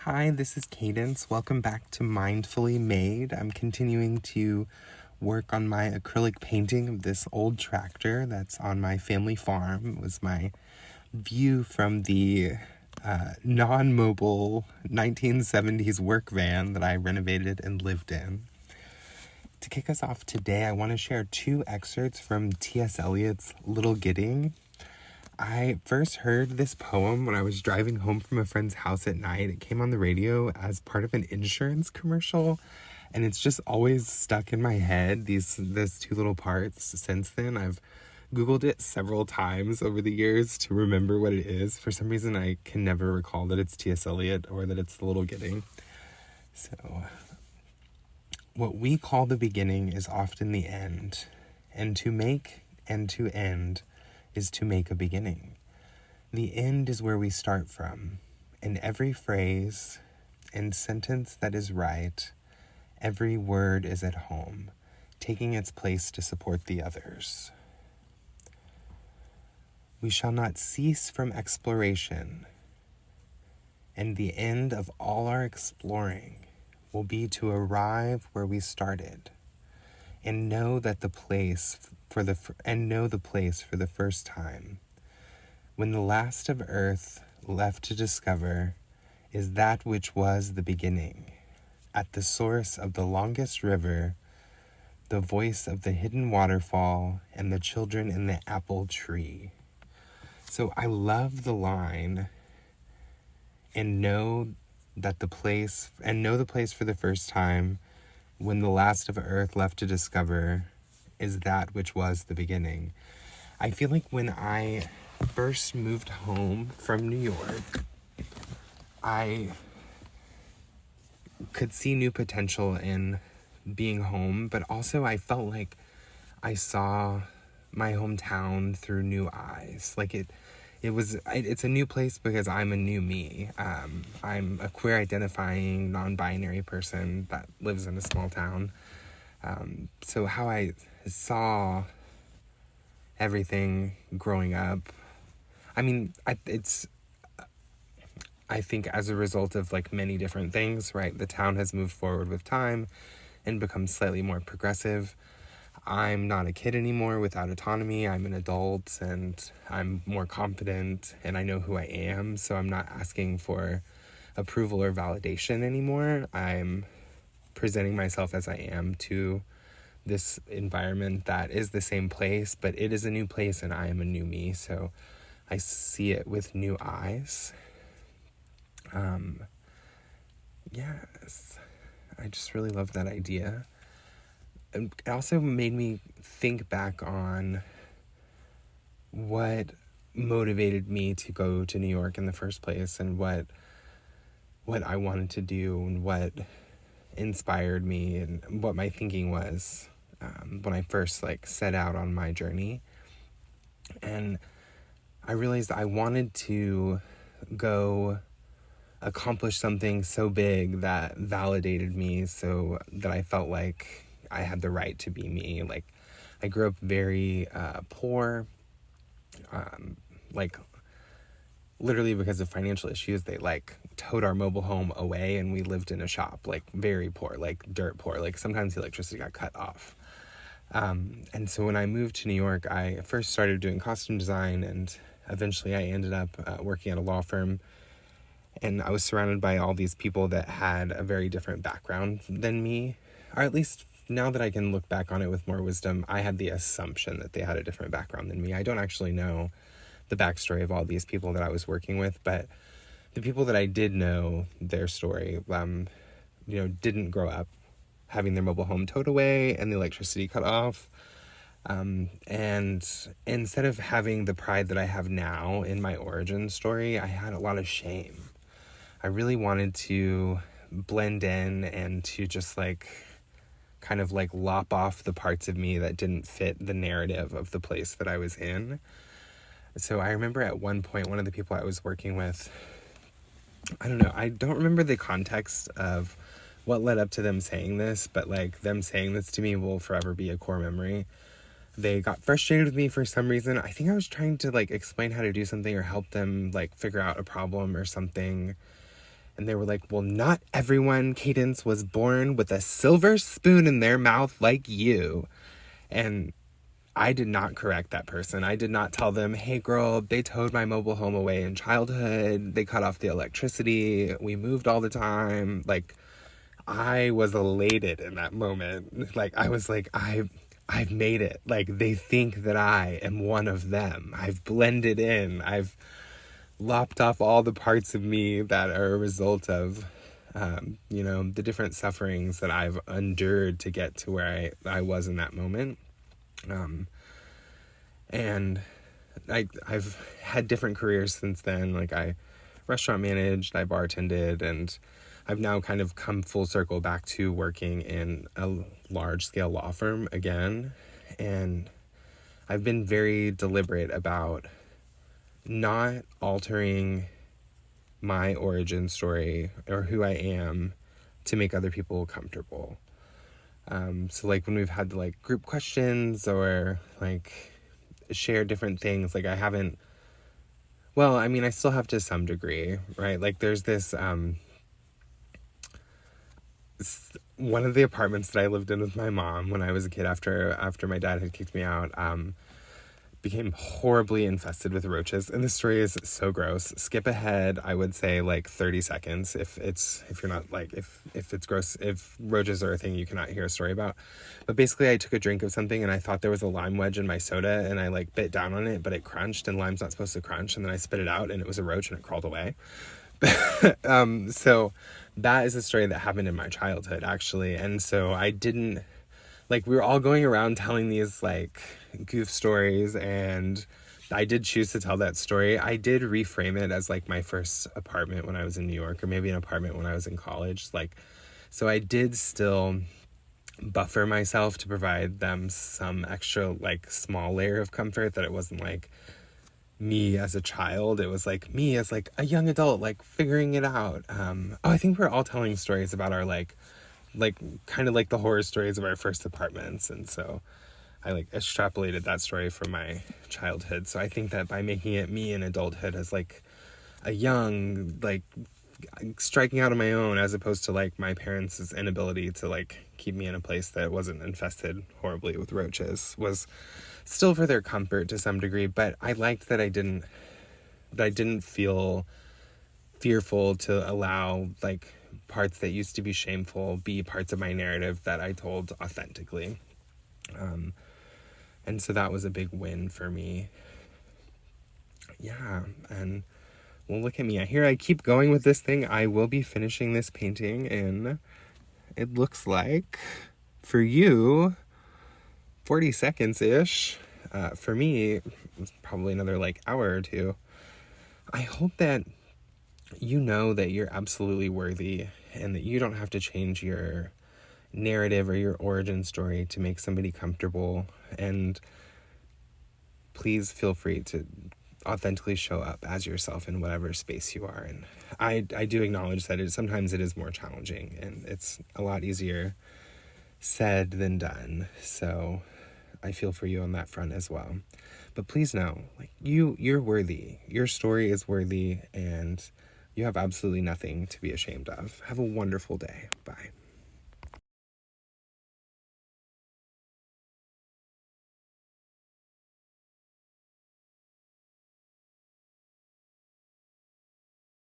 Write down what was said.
Hi, this is Cadence. Welcome back to Mindfully Made. I'm continuing to work on my acrylic painting of this old tractor that's on my family farm. It was my view from the non-mobile 1970s work van that I renovated and lived in. To kick us off today, I want to share two excerpts from T.S. Eliot's Little Gidding. I first heard this poem when I was driving home from a friend's house at night. It came on the radio as part of an insurance commercial, and it's just always stuck in my head, these two little parts. Since then, I've Googled it several times over the years to remember what it is. For some reason, I can never recall that it's T.S. Eliot or that it's The Little Gidding. So, what we call the beginning is often the end, and to make and to end is to make a beginning. The end is where we start from, and every phrase and sentence that is right, every word is at home, taking its place to support the others. We shall not cease from exploration, and the end of all our exploring will be to arrive where we started, and know the place for the first time, when the last of earth left to discover is that which was the beginning, at the source of the longest river, the voice of the hidden waterfall, and the children in the apple tree. So I love the line, and know the place for the first time, when the last of earth left to discover is that which was the beginning. I feel like when I first moved home from New York, I could see new potential in being home, but also I felt like I saw my hometown through new eyes. Like it's a new place because I'm a new me. I'm a queer identifying non-binary person that lives in a small town. So how I saw everything growing up, I think as a result of like many different things, right? The town has moved forward with time and become slightly more progressive. I'm not a kid anymore without autonomy. I'm an adult and I'm more confident and I know who I am. So I'm not asking for approval or validation anymore. I'm presenting myself as I am to this environment that is the same place, but it is a new place and I am a new me. So I see it with new eyes. Yes, I just really love that idea. It also made me think back on what motivated me to go to New York in the first place and what I wanted to do and what inspired me and what my thinking was when I first set out on my journey. And I realized I wanted to go accomplish something so big that validated me, so that I felt like I had the right to be me. Like, I grew up very poor, literally because of financial issues. They towed our mobile home away and we lived in a shop, very poor, dirt poor. Sometimes the electricity got cut off. And so when I moved to New York, I first started doing costume design, and eventually I ended up working at a law firm. And I was surrounded by all these people that had a very different background than me, or at least now that I can look back on it with more wisdom, I had the assumption that they had a different background than me. I don't actually know the backstory of all these people that I was working with, but the people that I did know their story, didn't grow up having their mobile home towed away and the electricity cut off. And instead of having the pride that I have now in my origin story, I had a lot of shame. I really wanted to blend in and to just lop off the parts of me that didn't fit the narrative of the place that I was in. So I remember at one point, one of the people I was working with, I don't remember the context of what led up to them saying this, but them saying this to me will forever be a core memory. They got frustrated with me for some reason. I think I was trying to explain how to do something or help them figure out a problem or something. And they were like, well, not everyone, Cadence, was born with a silver spoon in their mouth like you. And I did not correct that person. I did not tell them, hey, girl, they towed my mobile home away in childhood. They cut off the electricity. We moved all the time. Like, I was elated in that moment. Like, I was like, I've made it. Like, they think that I am one of them. I've blended in. I've lopped off all the parts of me that are a result of, the different sufferings that I've endured to get to where I was in that moment. And I've had different careers since then. Like, I restaurant managed, I bartended, and I've now kind of come full circle back to working in a large scale law firm again. And I've been very deliberate about not altering my origin story or who I am to make other people comfortable. So like when we've had to like group questions or like share different things, like I still have to some degree, right? Like there's this, one of the apartments that I lived in with my mom when I was a kid after my dad had kicked me out, became horribly infested with roaches. And the story is so gross. Skip ahead, I would say like 30 seconds if you're not like, if it's gross, if roaches are a thing you cannot hear a story about. But basically I took a drink of something and I thought there was a lime wedge in my soda and I like bit down on it, but it crunched, and lime's not supposed to crunch. And then I spit it out and it was a roach and it crawled away. So that is a story that happened in my childhood, actually. And so I didn't, like, we were all going around telling these like goof stories, and I did choose to tell that story. I did reframe it as like my first apartment when I was in New York, or maybe an apartment when I was in college. Like, so I did still buffer myself to provide them some extra like small layer of comfort, that it wasn't like me as a child, it was like me as like a young adult, like figuring it out. I think we're all telling stories about our like kind of like the horror stories of our first apartments, and so I like extrapolated that story from my childhood. So I think that by making it me in adulthood as like a young, like striking out on my own, as opposed to like my parents' inability to like keep me in a place that wasn't infested horribly with roaches, was still for their comfort to some degree. But I liked that I didn't feel fearful to allow like parts that used to be shameful be parts of my narrative that I told authentically. And so that was a big win for me. Yeah. And well, look at me. Here I keep going with this thing. I will be finishing this painting in, it looks like, for you, 40 seconds-ish. For me, it's probably another like hour or two. I hope that you know that you're absolutely worthy and that you don't have to change your narrative or your origin story to make somebody comfortable. And please feel free to authentically show up as yourself in whatever space you are. And I do acknowledge that sometimes it is more challenging, and it's a lot easier said than done. So I feel for you on that front as well. But please know, like, you're worthy. Your story is worthy, and you have absolutely nothing to be ashamed of. Have a wonderful day. Bye.